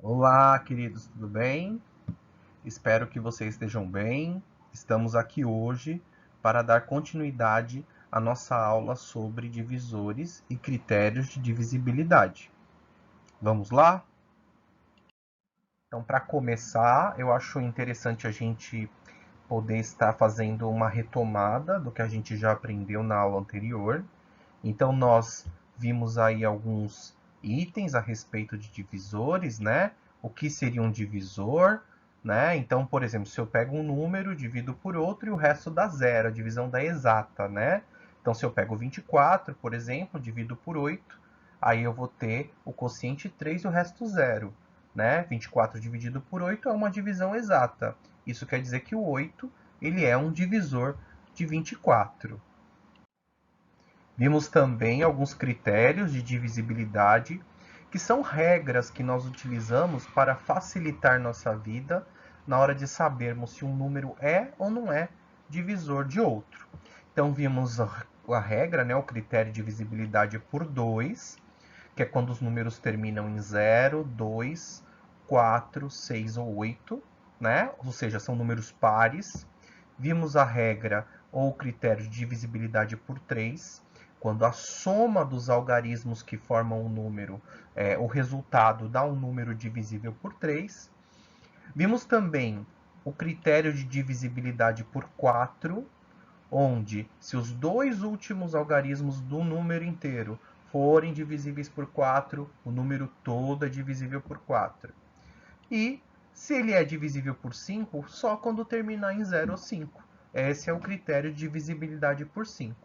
Olá, queridos, tudo bem? Espero que vocês estejam bem. Estamos aqui hoje para dar continuidade à nossa aula sobre divisores e critérios de divisibilidade. Vamos lá? Então, para começar, eu acho interessante a gente poder estar fazendo uma retomada do que a gente já aprendeu na aula anterior. Então, nós vimos aí alguns itens a respeito de divisores, né? O que seria um divisor, né? Então, por exemplo, se eu pego um número, divido por outro e o resto dá zero, a divisão dá exata, né? Então, se eu pego 24, por exemplo, divido por 8, aí eu vou ter o quociente 3 e o resto zero, né? 24 dividido por 8 é uma divisão exata. Isso quer dizer que o 8 ele é um divisor de 24. Vimos também alguns critérios de divisibilidade, que são regras que nós utilizamos para facilitar nossa vida na hora de sabermos se um número é ou não é divisor de outro. Então, vimos a regra, né, o critério de divisibilidade por 2, que é quando os números terminam em 0, 2, 4, 6 ou 8, né? Ou seja, são números pares. Vimos a regra ou o critério de divisibilidade por 3, quando a soma dos algarismos que formam um número, o resultado dá um número divisível por 3. Vimos também o critério de divisibilidade por 4, onde se os dois últimos algarismos do número inteiro forem divisíveis por 4, o número todo é divisível por 4. E se ele é divisível por 5, só quando terminar em 0 ou 5. Esse é o critério de divisibilidade por 5.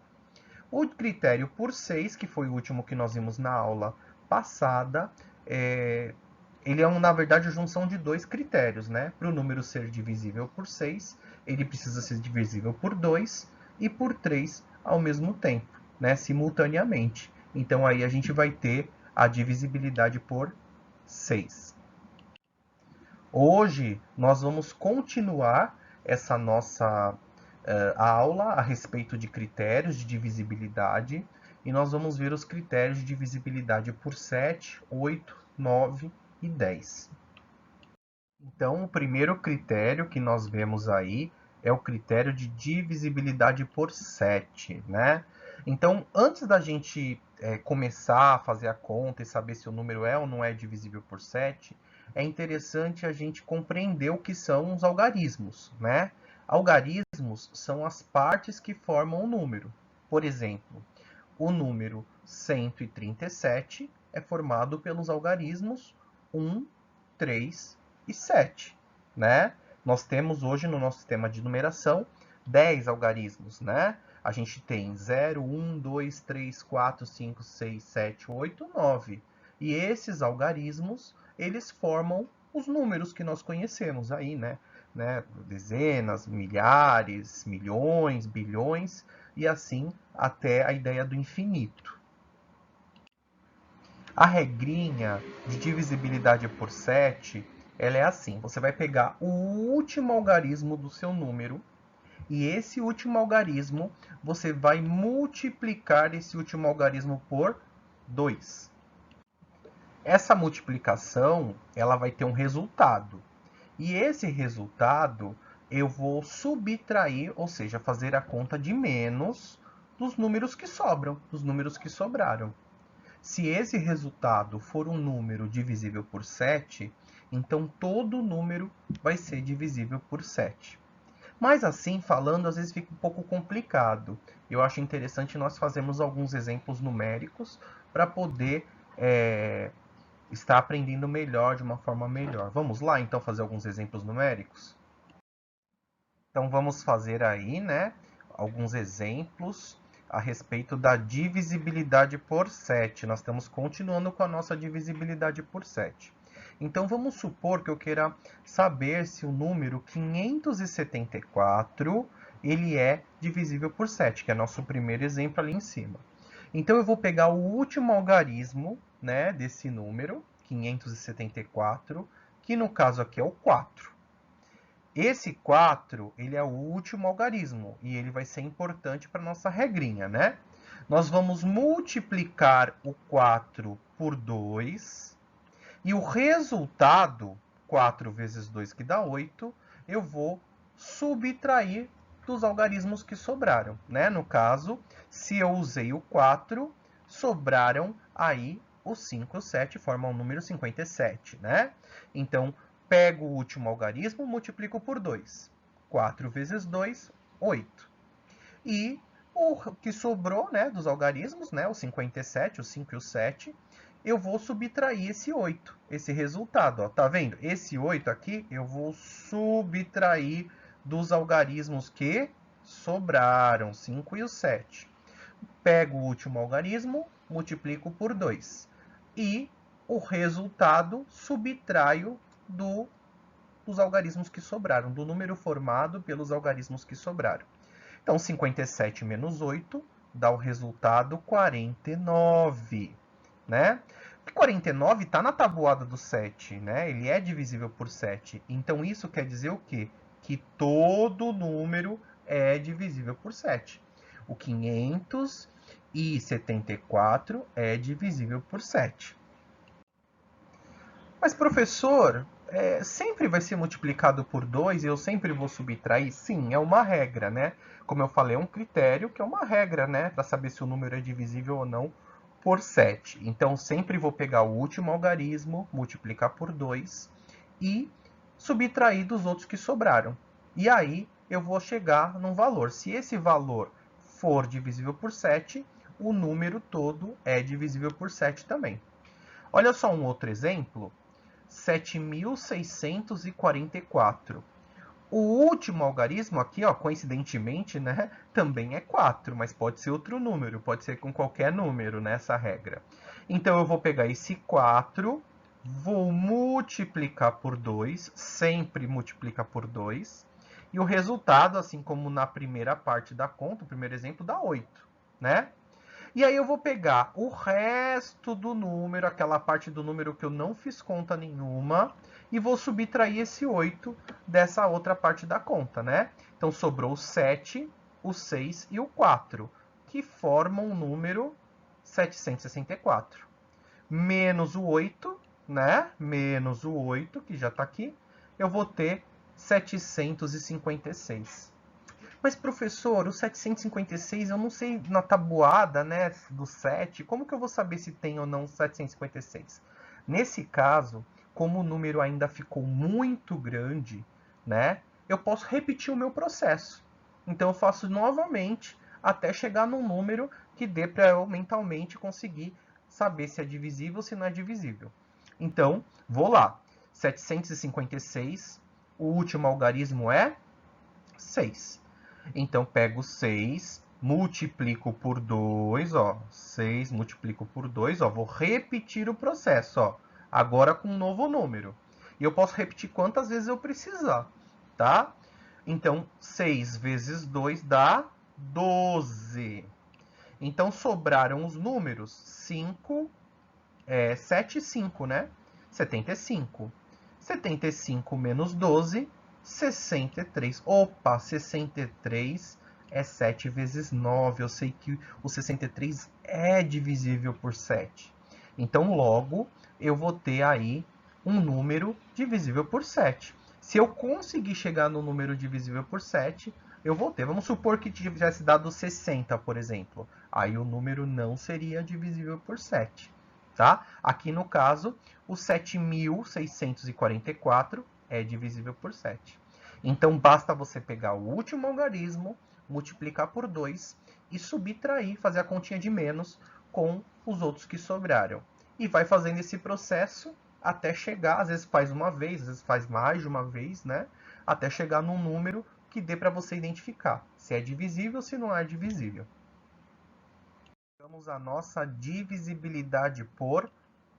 O critério por 6, que foi o último que nós vimos na aula passada, ele é, na verdade, a junção de dois critérios, né? Para o número ser divisível por 6, ele precisa ser divisível por 2 e por 3 ao mesmo tempo, né? Simultaneamente. Então, aí a gente vai ter a divisibilidade por 6. Hoje, nós vamos continuar essa nossa aula a respeito de critérios de divisibilidade e nós vamos ver os critérios de divisibilidade por 7, 8, 9 e 10. Então, o primeiro critério que nós vemos aí é o critério de divisibilidade por 7, né? Então, antes da gente começar a fazer a conta e saber se o número é ou não é divisível por 7, é interessante a gente compreender o que são os algarismos, né? Algarismos são as partes que formam o número. Por exemplo, o número 137 é formado pelos algarismos 1, 3 e 7, né? Nós temos hoje no nosso sistema de numeração 10 algarismos, né? A gente tem 0, 1, 2, 3, 4, 5, 6, 7, 8, 9. E esses algarismos, eles formam os números que nós conhecemos aí, né? Dezenas, milhares, milhões, bilhões e assim até a ideia do infinito. A regrinha de divisibilidade por 7, ela é assim, você vai pegar o último algarismo do seu número e esse último algarismo você vai multiplicar esse último algarismo por 2. Essa multiplicação, ela vai ter um resultado. E esse resultado eu vou subtrair, ou seja, fazer a conta de menos dos números que sobram, dos números que sobraram. Se esse resultado for um número divisível por 7, então todo número vai ser divisível por 7. Mas assim, falando, às vezes fica um pouco complicado. Eu acho interessante nós fazermos alguns exemplos numéricos para poder estar aprendendo melhor, de uma forma melhor. Vamos lá, então, fazer alguns exemplos numéricos? Então, vamos fazer aí, né, alguns exemplos a respeito da divisibilidade por 7. Nós estamos continuando com a nossa divisibilidade por 7. Então, vamos supor que eu queira saber se o número 574 ele é divisível por 7, que é nosso primeiro exemplo ali em cima. Então, eu vou pegar o último algarismo, né, desse número, 574, que no caso aqui é o 4. Esse 4, ele é o último algarismo e ele vai ser importante para nossa regrinha, né? Nós vamos multiplicar o 4 por 2 E o resultado, 4 vezes 2, que dá 8, eu vou subtrair dos algarismos que sobraram, né? No caso, se eu usei o 4, sobraram aí o 5 e o 7, formam o número 57, né? Então, pego o último algarismo, multiplico por 2. 4 vezes 2, 8. E o que sobrou, né, dos algarismos, né, o 57, o 5 e o 7, eu vou subtrair esse 8, esse resultado. Ó, tá vendo? Esse 8 aqui eu vou subtrair dos algarismos que sobraram, 5 e o 7. Pego o último algarismo, multiplico por 2. E o resultado subtraio dos algarismos que sobraram, do número formado pelos algarismos que sobraram. Então, 57 menos 8 dá o resultado 49, né? E 49 está na tabuada do 7, né? Ele é divisível por 7. Então, isso quer dizer o quê? Que todo número é divisível por 7. O 574 é divisível por 7. Mas, professor, sempre vai ser multiplicado por 2 e eu sempre vou subtrair? Sim, é uma regra, né? Como eu falei, é um critério que é uma regra, né? Para saber se o número é divisível ou não por 7. Então, sempre vou pegar o último algarismo, multiplicar por 2 e subtrair dos outros que sobraram. E aí, eu vou chegar num valor. Se esse valor for divisível por 7, o número todo é divisível por 7 também. Olha só um outro exemplo. 7.644. O último algarismo aqui, ó, coincidentemente, né, também é 4, mas pode ser outro número, pode ser com qualquer número nessa regra. Então, eu vou pegar esse 4, vou multiplicar por 2, sempre multiplica por 2, e o resultado, assim como na primeira parte da conta, o primeiro exemplo, dá 8, né? E aí eu vou pegar o resto do número, aquela parte do número que eu não fiz conta nenhuma, e vou subtrair esse 8 dessa outra parte da conta, né? Então sobrou o 7, o 6 e o 4, que formam o número 764. Menos o 8, né? Menos o 8, que já está aqui, eu vou ter 756. Mas, professor, o 756, eu não sei na tabuada, né, do 7, como que eu vou saber se tem ou não 756? Nesse caso, como o número ainda ficou muito grande, né, eu posso repetir o meu processo. Então, eu faço novamente até chegar num número que dê para eu mentalmente conseguir saber se é divisível ou se não é divisível. Então, vou lá. 756, o último algarismo é 6. Então, pego 6, multiplico por 2, ó. 6 multiplico por 2, ó. Vou repetir o processo, ó. Agora com um novo número. E eu posso repetir quantas vezes eu precisar, tá? Então, 6 vezes 2 dá 12. Então, sobraram os números 5, 7 e 5, né? 75. 75 menos 12, 63. Opa, 63 é 7 vezes 9. Eu sei que o 63 é divisível por 7. Então, logo, eu vou ter aí um número divisível por 7. Se eu conseguir chegar no número divisível por 7, eu vou ter. Vamos supor que tivesse dado 60, por exemplo. Aí o número não seria divisível por 7. Tá? Aqui no caso, o 7.644 é divisível por 7. Então, basta você pegar o último algarismo, multiplicar por 2 e subtrair, fazer a continha de menos com os outros que sobraram. E vai fazendo esse processo até chegar, às vezes faz uma vez, às vezes faz mais de uma vez, né? Até chegar num número que dê para você identificar se é divisível ou se não é divisível. Vamos à nossa divisibilidade por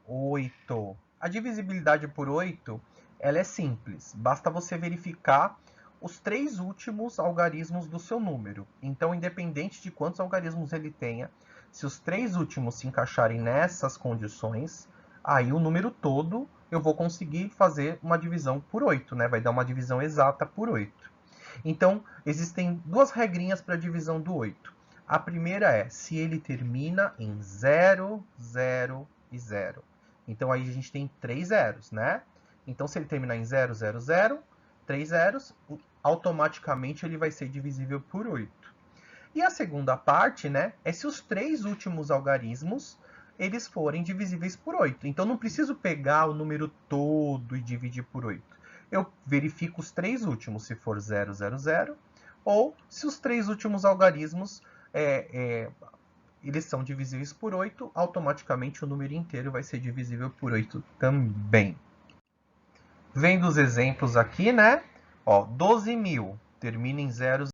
8. A divisibilidade por 8, ela é simples. Basta você verificar os 3 últimos algarismos do seu número. Então, independente de quantos algarismos ele tenha, se os 3 últimos se encaixarem nessas condições, aí o número todo eu vou conseguir fazer uma divisão por 8, né? Vai dar uma divisão exata por 8. Então, existem duas regrinhas para a divisão do 8. A primeira é se ele termina em 0, 0 e 0. Então, aí a gente tem 3 zeros, né? Então, se ele terminar em 0, 0, 0, 3 zeros, automaticamente ele vai ser divisível por 8. E a segunda parte, né, é se os 3 últimos algarismos eles forem divisíveis por 8. Então, não preciso pegar o número todo e dividir por 8. Eu verifico os 3 últimos, se for 0, 0, 0, ou se os 3 últimos algarismos eles são divisíveis por 8, automaticamente o número inteiro vai ser divisível por 8 também. Vendo os exemplos aqui, né? Ó, 12.000 termina em 000.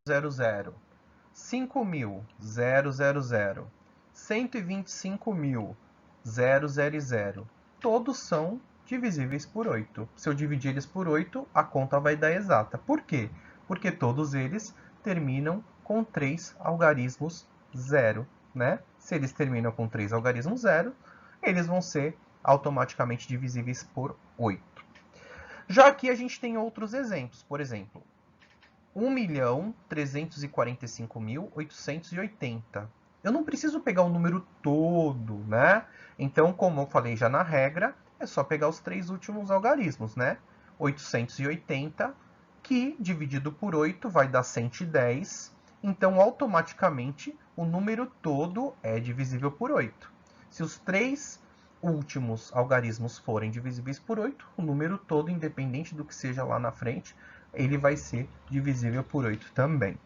5.000, 000. 125.000, 000. Todos são divisíveis por 8. Se eu dividir eles por 8, a conta vai dar exata. Por quê? Porque todos eles terminam com 3 algarismos 0, né? Se eles terminam com 3 algarismos 0, eles vão ser automaticamente divisíveis por 8. Já aqui a gente tem outros exemplos. Por exemplo, 1.345.880. Eu não preciso pegar o número todo, né? Então, como eu falei já na regra, é só pegar os 3 últimos algarismos, né? 880, que dividido por 8 vai dar 110. Então, automaticamente, o número todo é divisível por 8. Se os 3 últimos algarismos forem divisíveis por 8, o número todo, independente do que seja lá na frente, ele vai ser divisível por 8 também.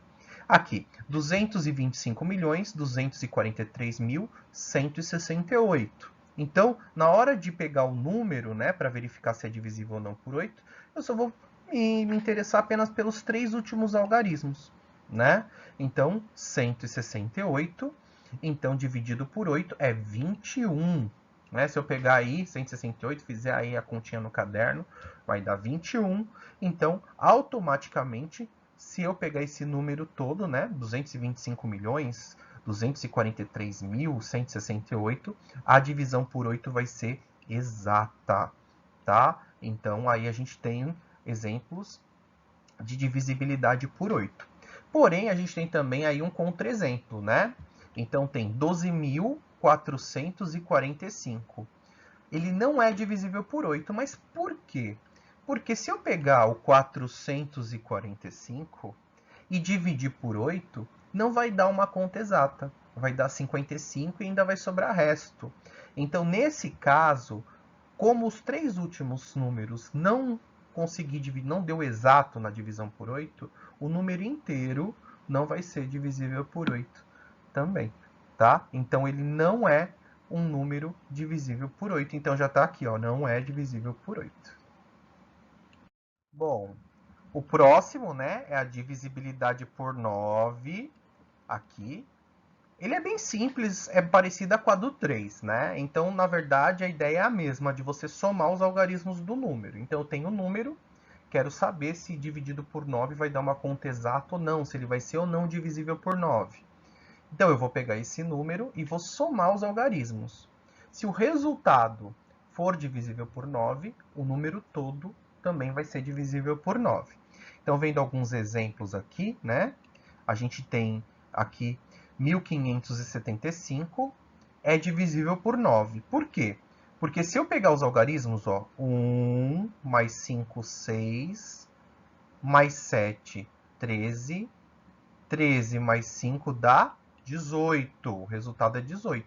Aqui, 225.243.168. Então, na hora de pegar o número, né, para verificar se é divisível ou não por 8, eu só vou me interessar apenas pelos 3 últimos algarismos, né? Então, 168, então dividido por 8 é 21. Né? Se eu pegar aí 168, fizer aí a continha no caderno, vai dar 21. Então, automaticamente, se eu pegar esse número todo, né, 225.243.168, a divisão por 8 vai ser exata, tá? Então, aí a gente tem exemplos de divisibilidade por 8. Porém, a gente tem também aí um contra-exemplo, né? Então, tem 12.445. Ele não é divisível por 8, mas por quê? Porque se eu pegar o 445 e dividir por 8, não vai dar uma conta exata. Vai dar 55 e ainda vai sobrar resto. Então, nesse caso, como os 3 últimos números não consegui dividir, não deu exato na divisão por 8, o número inteiro não vai ser divisível por 8 também, tá? Então, ele não é um número divisível por 8. Então, já está aqui, ó, não é divisível por 8. Bom, o próximo, né, é a divisibilidade por 9, aqui. Ele é bem simples, é parecida com a do 3, né? Então, na verdade, a ideia é a mesma, de você somar os algarismos do número. Então, eu tenho um número, quero saber se dividido por 9 vai dar uma conta exata ou não, se ele vai ser ou não divisível por 9. Então, eu vou pegar esse número e vou somar os algarismos. Se o resultado for divisível por 9, o número todo também vai ser divisível por 9. Então, vendo alguns exemplos aqui, né? A gente tem aqui 1575 é divisível por 9. Por quê? Porque se eu pegar os algarismos, ó, 1 mais 5, 6, mais 7, 13, 13 mais 5 dá 18. O resultado é 18.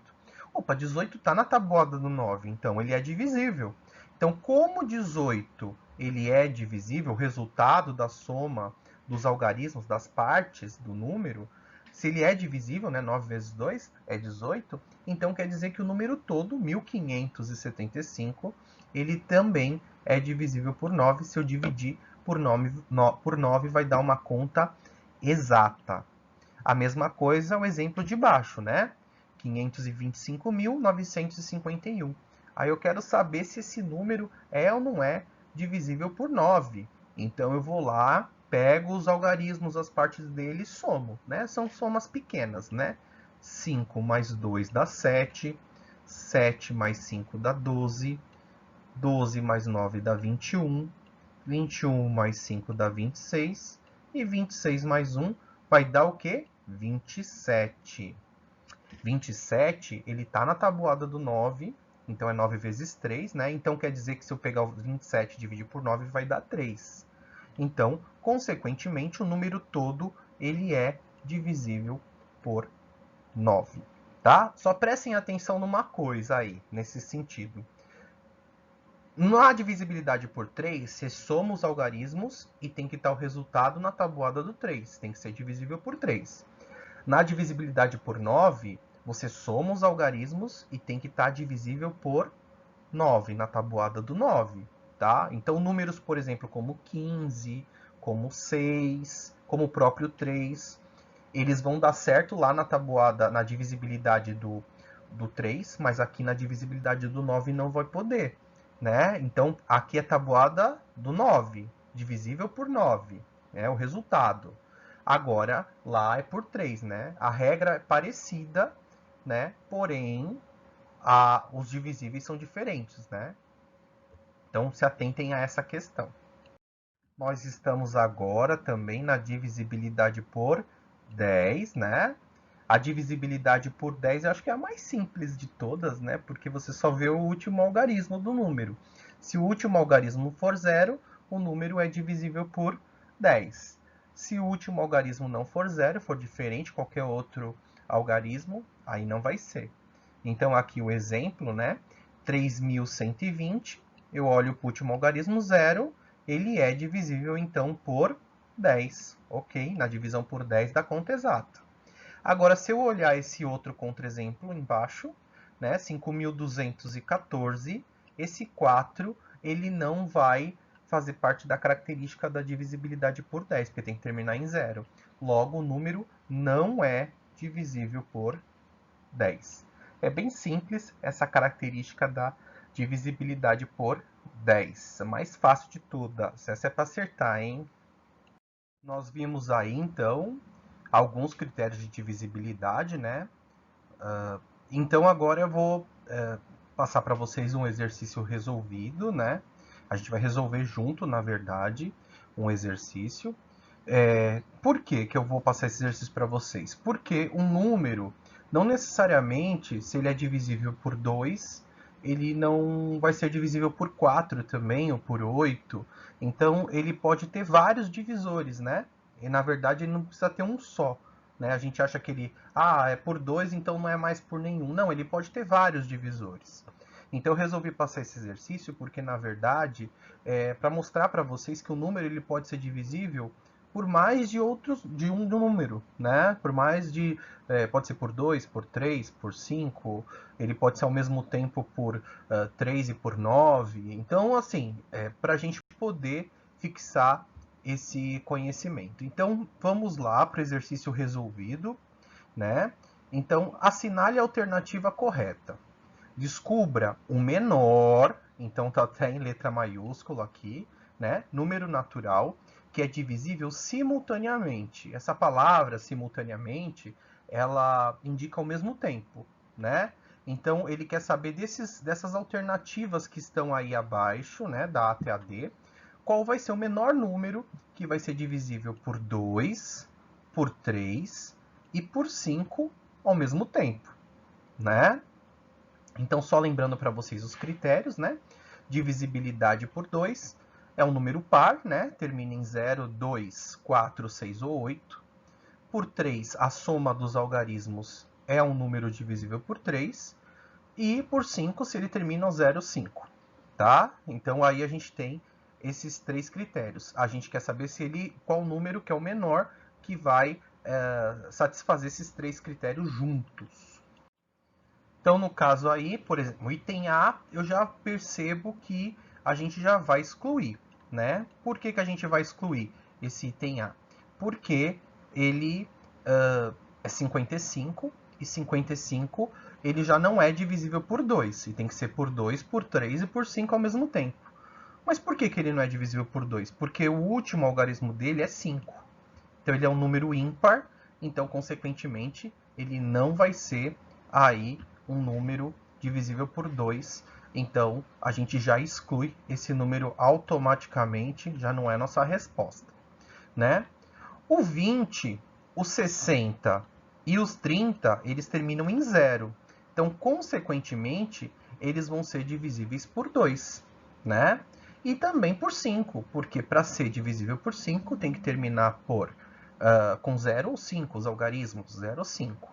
Opa, 18 está na tabuada do 9, então ele é divisível. Então, como 18 ele é divisível, o resultado da soma dos algarismos, das partes do número, se ele é divisível, né, 9 vezes 2 é 18, então quer dizer que o número todo, 1575, ele também é divisível por 9. Se eu dividir por 9 vai dar uma conta exata. A mesma coisa o exemplo de baixo, né? 525.951. Aí eu quero saber se esse número é ou não é divisível por 9. Então eu vou lá, pego os algarismos, as partes dele e somo, né? São somas pequenas, né? 5 mais 2 dá 7, 7 mais 5 dá 12, 12 mais 9 dá 21, 21 mais 5 dá 26, e 26 mais 1 vai dar o quê? 27. 27, ele está na tabuada do 9, Então, é 9 vezes 3, né? Então, quer dizer que se eu pegar o 27 e dividir por 9, vai dar 3. Então, consequentemente, o número todo ele é divisível por 9. Tá? Só prestem atenção numa coisa aí, nesse sentido. Na divisibilidade por 3, você soma os algarismos e tem que estar o resultado na tabuada do 3. Tem que ser divisível por 3. Na divisibilidade por 9, você soma os algarismos e tem que estar divisível por 9, na tabuada do 9. Tá? Então, números, por exemplo, como 15, como 6, como o próprio 3, eles vão dar certo lá na tabuada, na divisibilidade do 3, mas aqui na divisibilidade do 9 não vai poder. Né? Então, aqui é tabuada do 9, divisível por 9, né? O resultado. Agora, lá é por 3, né? A regra é parecida, né? Porém, os divisíveis são diferentes, né? Então, se atentem a essa questão. Nós estamos agora também na divisibilidade por 10, né? A divisibilidade por 10 eu acho que é a mais simples de todas, né? Porque você só vê o último algarismo do número. Se o último algarismo for 0, o número é divisível por 10. Se o último algarismo não for 0, for diferente, qualquer outro algarismo, aí não vai ser. Então, aqui o exemplo, né? 3.120, eu olho para o último algarismo 0, ele é divisível, então, por 10. Ok? Na divisão por 10 da conta exata. Agora, se eu olhar esse outro contra-exemplo embaixo, né, 5.214, esse 4 ele não vai fazer parte da característica da divisibilidade por 10, porque tem que terminar em 0. Logo, o número não é divisível por 10. É bem simples essa característica da divisibilidade por 10. A mais fácil de todas. Essa é para acertar, hein? Nós vimos aí, então, alguns critérios de divisibilidade, né? Então, agora eu vou passar para vocês um exercício resolvido, né? A gente vai resolver junto, na verdade, um exercício. Por que eu vou passar esse exercício para vocês? Porque um número, não necessariamente, se ele é divisível por 2, ele não vai ser divisível por 4 também, ou por 8. Então, ele pode ter vários divisores, né? E, na verdade, ele não precisa ter um só. Né? A gente acha que ele é por 2, então não é mais por nenhum. Não, ele pode ter vários divisores. Então, eu resolvi passar esse exercício porque, na verdade, para mostrar para vocês que o número ele pode ser divisível por mais de um número, né? Por mais de, pode ser por 2, por 3, por 5, ele pode ser ao mesmo tempo por 3 e por 9. Então, assim, para a gente poder fixar esse conhecimento. Então, vamos lá para o exercício resolvido, né? Então, assinale a alternativa correta. Descubra o menor, então tá até em letra maiúscula aqui, né? Número natural que é divisível simultaneamente. Essa palavra simultaneamente, ela indica ao mesmo tempo, né? Então ele quer saber dessas alternativas que estão aí abaixo, né, da A até a D, qual vai ser o menor número que vai ser divisível por 2, por 3 e por 5 ao mesmo tempo, né? Então, só lembrando para vocês os critérios, né? Divisibilidade por 2 é um número par, né? Termina em 0, 2, 4, 6 ou 8. Por 3, a soma dos algarismos é um número divisível por 3. E por 5, se ele termina em 0, 5. Tá? Então, aí a gente tem esses três critérios. A gente quer saber qual número que é o menor que vai satisfazer esses três critérios juntos. Então, no caso aí, por exemplo, o item A, eu já percebo que a gente já vai excluir, né? Por que a gente vai excluir esse item A? Porque ele é 55, e 55 ele já não é divisível por 2. E tem que ser por 2, por 3 e por 5 ao mesmo tempo. Mas por que ele não é divisível por 2? Porque o último algarismo dele é 5. Então, ele é um número ímpar, então, consequentemente, ele não vai ser aí um número divisível por 2. Então, a gente já exclui esse número automaticamente, já não é nossa resposta, né? O 20, o 60 e os 30, eles terminam em 0. Então, consequentemente, eles vão ser divisíveis por 2, né? E também por 5, porque para ser divisível por 5 tem que terminar com 0 ou 5, os algarismos 0 ou 5.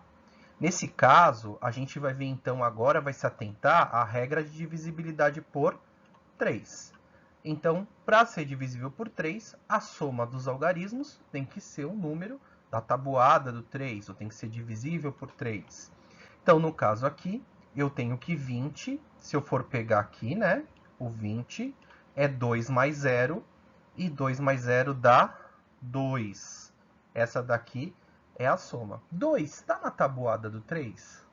Nesse caso, a gente vai ver então agora, vai se atentar à regra de divisibilidade por 3. Então, para ser divisível por 3, a soma dos algarismos tem que ser o número da tabuada do 3, ou tem que ser divisível por 3. Então, no caso aqui, eu tenho que 20, se eu for pegar aqui, né, o 20 é 2 mais 0, e 2 mais 0 dá 2. Essa daqui é a soma. 2 está na tabuada do 3?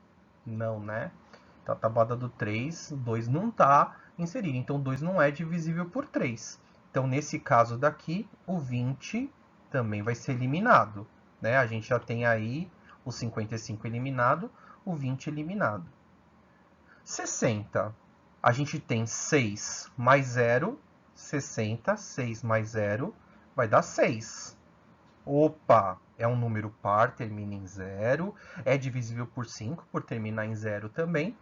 Não, né? Então, a tabuada do 3, 2 não está inserido. Então, 2 não é divisível por 3. Então, nesse caso daqui, o 20 também vai ser eliminado, né? A gente já tem aí o 55 eliminado, o 20 eliminado. 60. A gente tem 6 mais 0, 60. 6 mais 0 vai dar 6. Opa, é um número par, termina em 0, é divisível por 5, por terminar em 0 também,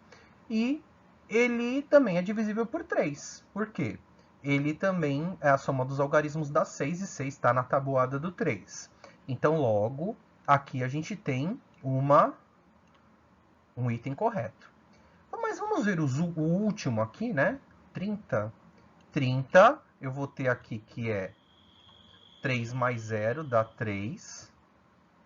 e ele também é divisível por 3. Por quê? Ele também é a soma dos algarismos dá 6, e 6 está na tabuada do 3. Então, logo, aqui a gente tem um item correto. Mas vamos ver o último aqui, né? 30. 30, eu vou ter aqui que é 3 mais 0 dá 3,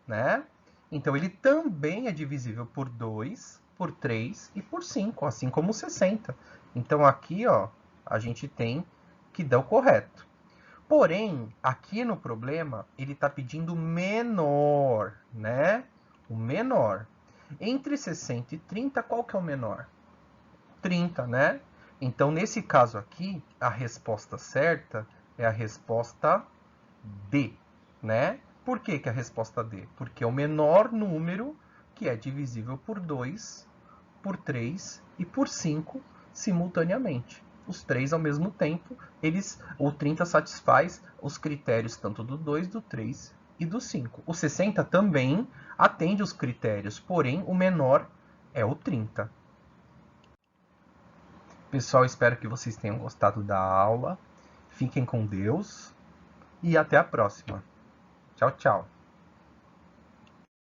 né? Então, ele também é divisível por 2, por 3 e por 5, assim como o 60. Então, aqui, ó, a gente tem que dar o correto. Porém, aqui no problema, ele está pedindo menor, né? O menor. Entre 60 e 30, qual que é o menor? 30, né? Então, nesse caso aqui, a resposta certa é a resposta D, né? Por que que a resposta D? Porque é o menor número que é divisível por 2, por 3 e por 5 simultaneamente. Os três ao mesmo tempo, o 30 satisfaz os critérios tanto do 2, do 3 e do 5. O 60 também atende os critérios, porém o menor é o 30. Pessoal, espero que vocês tenham gostado da aula. Fiquem com Deus e até a próxima. Tchau, tchau.